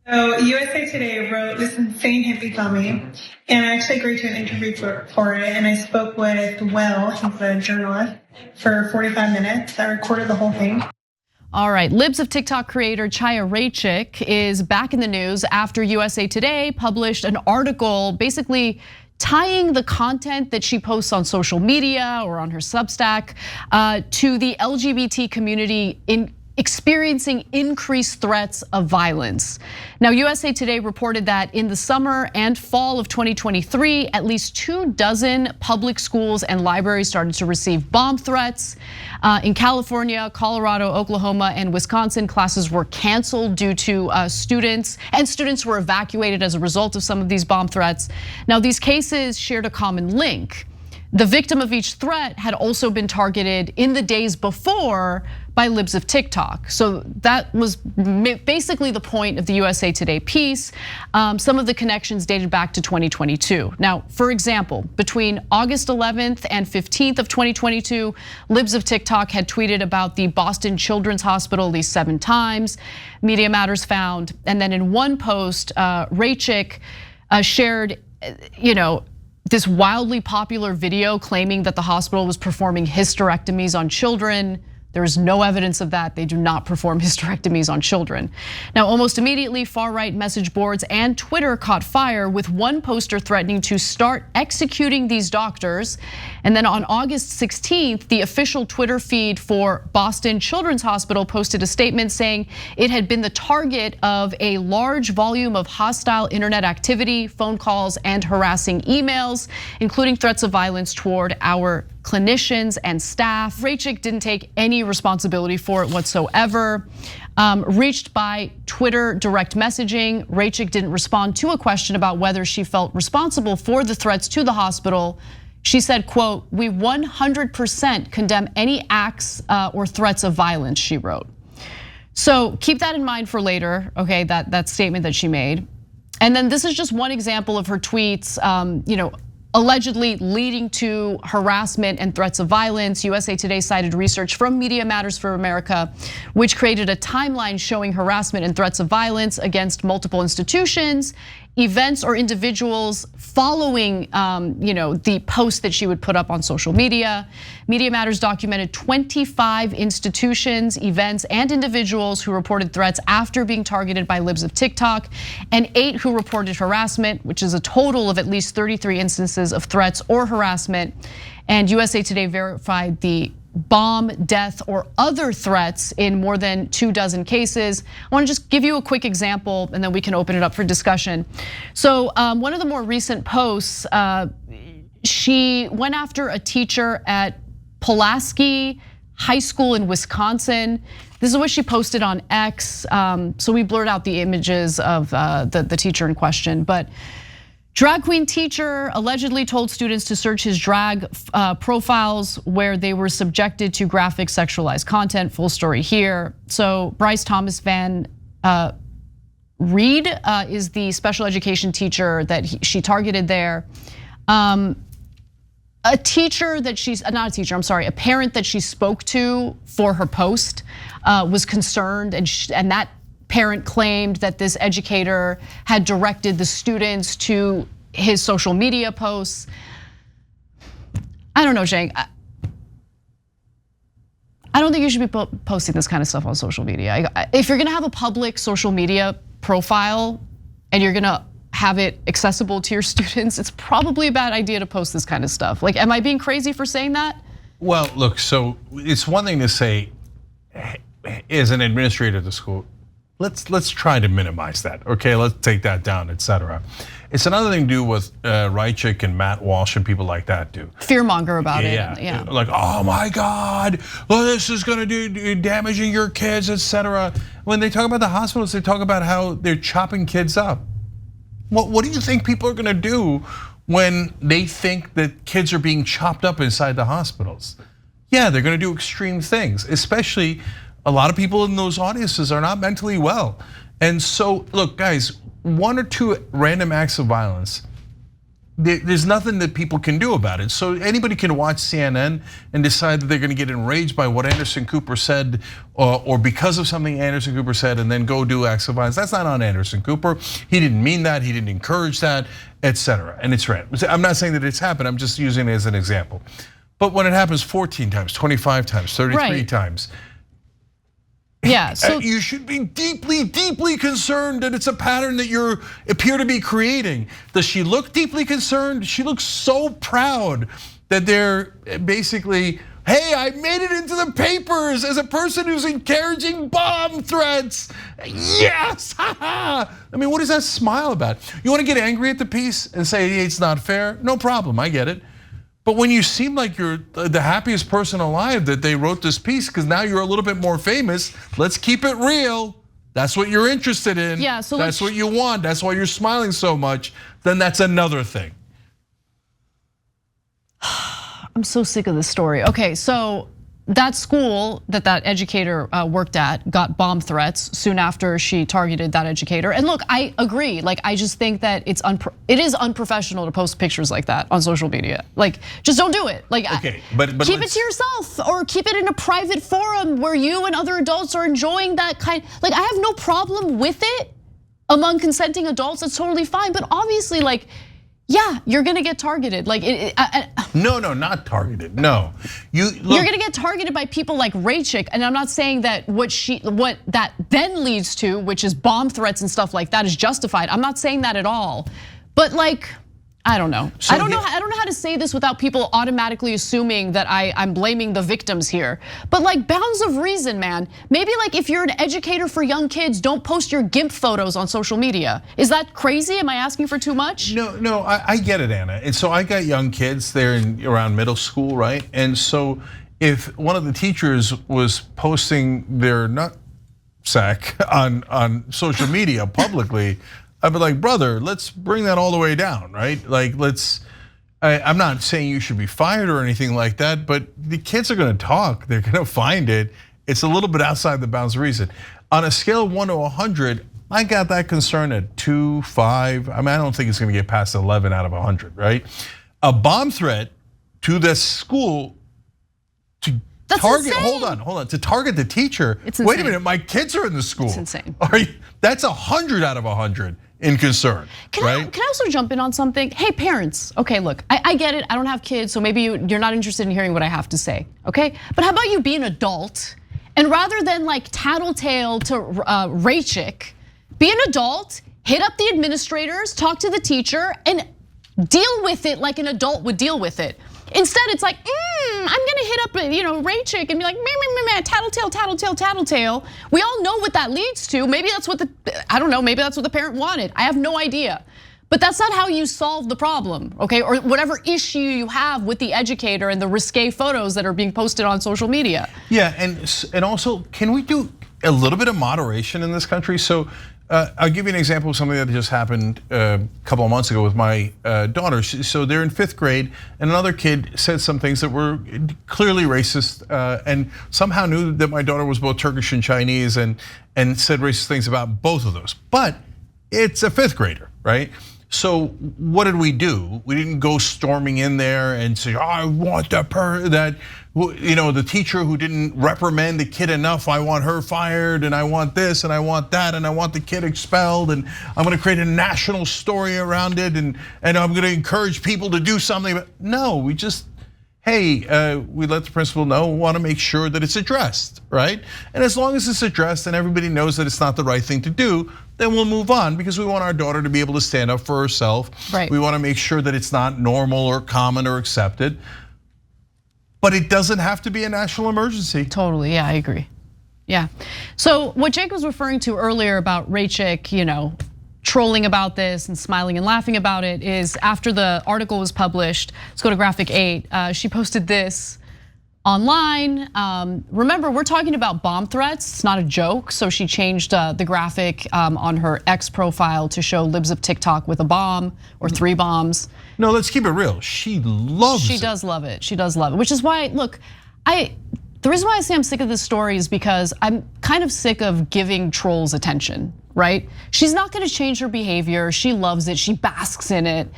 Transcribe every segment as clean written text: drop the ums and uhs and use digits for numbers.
So USA Today wrote this insane hit piece on me, and I actually agreed to an interview for it, and I spoke with Will, he's a journalist, for 45 minutes. I recorded the whole thing. All right, Libs of TikTok creator Chaya Raichik is back in the news after USA Today published an article basically tying the content that she posts on social media or on her Substack to the LGBT community in experiencing increased threats of violence. Now, USA Today reported that in the summer and fall of 2023, at least 24 public schools and libraries started to receive bomb threats. In California, Colorado, Oklahoma, and Wisconsin, classes were canceled due to students were evacuated as a result of some of these bomb threats. Now, these cases shared a common link. The victim of each threat had also been targeted in the days before by Libs of TikTok. So that was basically the point of the USA Today piece. Some of the connections dated back to 2022. Now, for example, between August 11th and 15th of 2022, Libs of TikTok had tweeted about the Boston Children's Hospital at least 7 times, Media Matters found. And then in one post, Raichik shared, this wildly popular video claiming that the hospital was performing hysterectomies on children. There is no evidence of that. They do not perform hysterectomies on children. Now, almost immediately, far-right message boards and Twitter caught fire with one poster threatening to start executing these doctors. And then on August 16th, the official Twitter feed for Boston Children's Hospital posted a statement saying it had been the target of a large volume of hostile internet activity, phone calls, and harassing emails, including threats of violence toward our clinicians and staff. Raichik didn't take any responsibility for it whatsoever. Reached by Twitter direct messaging, Raichik didn't respond to a question about whether she felt responsible for the threats to the hospital. She said, quote, "We 100% condemn any acts or threats of violence," she wrote. So keep that in mind for later, okay, that statement that she made. And then this is just one example of her tweets, allegedly leading to harassment and threats of violence. USA Today cited research from Media Matters for America, which created a timeline showing harassment and threats of violence against multiple institutions, events, or individuals following the post that she would put up on social media. Media Matters documented 25 institutions, events, and individuals who reported threats after being targeted by Libs of TikTok, and 8 who reported harassment, which is a total of at least 33 instances of threats or harassment. And USA Today verified the bomb, death, or other threats in more than 24 cases. I want to just give you a quick example and then we can open it up for discussion. So one of the more recent posts, she went after a teacher at Pulaski High School in Wisconsin. This is what she posted on X. So we blurred out the images of the teacher in question, but drag queen teacher allegedly told students to search his drag profiles where they were subjected to graphic sexualized content. Full story here. So Bryce Thomas Van Reed is the special education teacher that she targeted there. A teacher that a parent that she spoke to for her post was concerned, and that parent claimed that this educator had directed the students to his social media posts. I don't know, Cenk. I don't think you should be posting this kind of stuff on social media. If you're gonna have a public social media profile and you're gonna have it accessible to your students, it's probably a bad idea to post this kind of stuff. Like, am I being crazy for saying that? Well, look, so it's one thing to say, as an administrator of the school, let's try to minimize that, okay? Let's take that down, etc. It's another thing to do with Raichik and Matt Walsh and people like that do. Fearmonger about it. Yeah, like, oh my God, well, this is gonna do damaging your kids, etc. When they talk about the hospitals, they talk about how they're chopping kids up. What do you think people are gonna do when they think that kids are being chopped up inside the hospitals? Yeah, they're gonna do extreme things, especially a lot of people in those audiences are not mentally well. And so, look, guys, 1 or 2 random acts of violence there's nothing that people can do about it. So anybody can watch CNN and decide that they're going to get enraged by what Anderson Cooper said, or because of something Anderson Cooper said, and then go do acts of violence. That's not on Anderson Cooper. He didn't mean that. He didn't encourage that, etc. And it's random. I'm not saying that it's happened. I'm just using it as an example. But when it happens 14 times, 25 times, 33 times. Yeah, so you should be deeply, deeply concerned that it's a pattern that you appear to be creating. Does she look deeply concerned? She looks so proud that they're basically, hey, I made it into the papers as a person who's encouraging bomb threats. Yes, I mean, what is that smile about? You want to get angry at the piece and say, hey, it's not fair? No problem, I get it. But when you seem like you're the happiest person alive that they wrote this piece, because now you're a little bit more famous, let's keep it real. That's what you're interested in. Yeah, so that's what you want. That's why you're smiling so much. Then that's another thing. I'm so sick of this story. Okay, so that school that educator worked at got bomb threats soon after she targeted that educator. And look, I agree. Like, I just think that it is unprofessional to post pictures like that on social media. Like, just don't do it. Like, okay, but keep it to yourself, or keep it in a private forum where you and other adults are enjoying that kind. Like, I have no problem with it among consenting adults. That's totally fine. But obviously, like, yeah, you're gonna get targeted. Like, no, not targeted. No, you're gonna get targeted by people like Raychick, and I'm not saying that what that then leads to, which is bomb threats and stuff like that, is justified. I'm not saying that at all. But like, I don't know. I don't know how to say this without people automatically assuming that I'm blaming the victims here. But like, bounds of reason, man. Maybe like, if you're an educator for young kids, don't post your GIMP photos on social media. Is that crazy? Am I asking for too much? No, I get it, Anna. And so I got young kids, they're around middle school, right? And so if one of the teachers was posting their nut sack on social media publicly, I'd be like, brother, let's bring that all the way down, right? Like, I'm not saying you should be fired or anything like that, but the kids are gonna talk, they're gonna find it. It's a little bit outside the bounds of reason. On a scale of 1 to 100, I got that concern at 2, 5. I mean, I don't think it's gonna get past 11 out of 100, right? A bomb threat to this school to target, hold on, to target the teacher. Wait a minute, my kids are in the school. It's insane. That's 100 out of 100 in concern, right? Can I also jump in on something? Hey, parents, okay, look, I get it, I don't have kids, so maybe you're not interested in hearing what I have to say, okay? But how about you be an adult, and rather than like tattletale to Raychick, be an adult, hit up the administrators, talk to the teacher, and deal with it like an adult would deal with it. Instead, it's like, I'm gonna hit up, Raychick and be like, tattletale. We all know what that leads to. Maybe that's what maybe that's what the parent wanted. I have no idea. But that's not how you solve the problem, okay? Or whatever issue you have with the educator and the risque photos that are being posted on social media. Yeah, and also, can we do a little bit of moderation in this country? So I'll give you an example of something that just happened a couple of months ago with my daughter. So they're in 5th grade, and another kid said some things that were clearly racist, and somehow knew that my daughter was both Turkish and Chinese, and said racist things about both of those. But it's a 5th grader, right? So what did we do? We didn't go storming in there and say, I want the teacher who didn't reprimand the kid enough, I want her fired, and I want this, and I want that, and I want the kid expelled, and I'm gonna create a national story around it, and I'm gonna encourage people to do something. But no, we just, hey, we let the principal know, want to make sure that it's addressed, right? And as long as it's addressed and everybody knows that it's not the right thing to do, then we'll move on, because we want our daughter to be able to stand up for herself. Right. We want to make sure that it's not normal or common or accepted. But it doesn't have to be a national emergency. Totally, yeah, I agree. Yeah. So what Jake was referring to earlier about Raychick, trolling about this and smiling and laughing about it, is after the article was published, let's go to graphic 8, she posted this online. Remember, we're talking about bomb threats, it's not a joke. So she changed the graphic on her X profile to show Libs of TikTok with a bomb or 3 bombs. No, let's keep it real. She loves it. She does love it, she does love it. Which is why, look, the reason why I say I'm sick of this story is because I'm kind of sick of giving trolls attention, right? She's not gonna change her behavior, she loves it, she basks in it.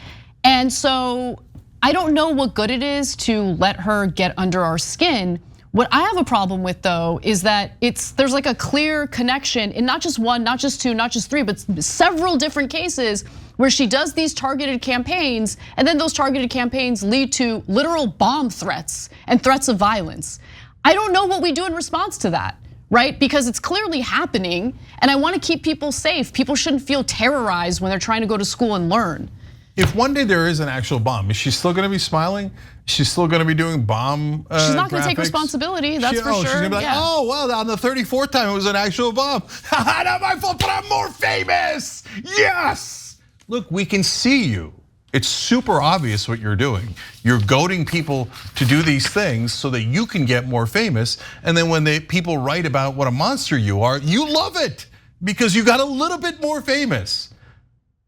And so I don't know what good it is to let her get under our skin. What I have a problem with though is that there's like a clear connection in not just one, not just two, not just three, but several different cases where she does these targeted campaigns, and then those targeted campaigns lead to literal bomb threats and threats of violence. I don't know what we do in response to that, right? Because it's clearly happening, and I want to keep people safe. People shouldn't feel terrorized when they're trying to go to school and learn. If one day there is an actual bomb, is she still gonna be smiling? She's still gonna be doing bomb She's not gonna graphics? take responsibility, that's for sure. She's gonna be like, oh, well, on the 34th time it was an actual bomb. Not my fault, but I'm more famous, yes! Look, we can see you. It's super obvious what you're doing. You're goading people to do these things so that you can get more famous. And then when people write about what a monster you are, you love it because you got a little bit more famous.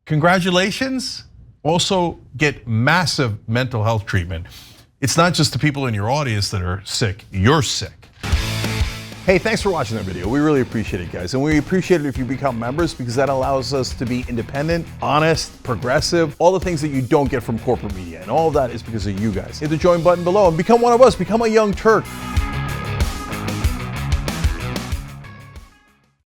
Congratulations. Also get massive mental health treatment. It's not just the people in your audience that are sick, you're sick. Hey, thanks for watching that video. We really appreciate it, guys. And we appreciate it if you become members because that allows us to be independent, honest, progressive, all the things that you don't get from corporate media. And all of that is because of you guys. Hit the join button below and become one of us, become a young Turk.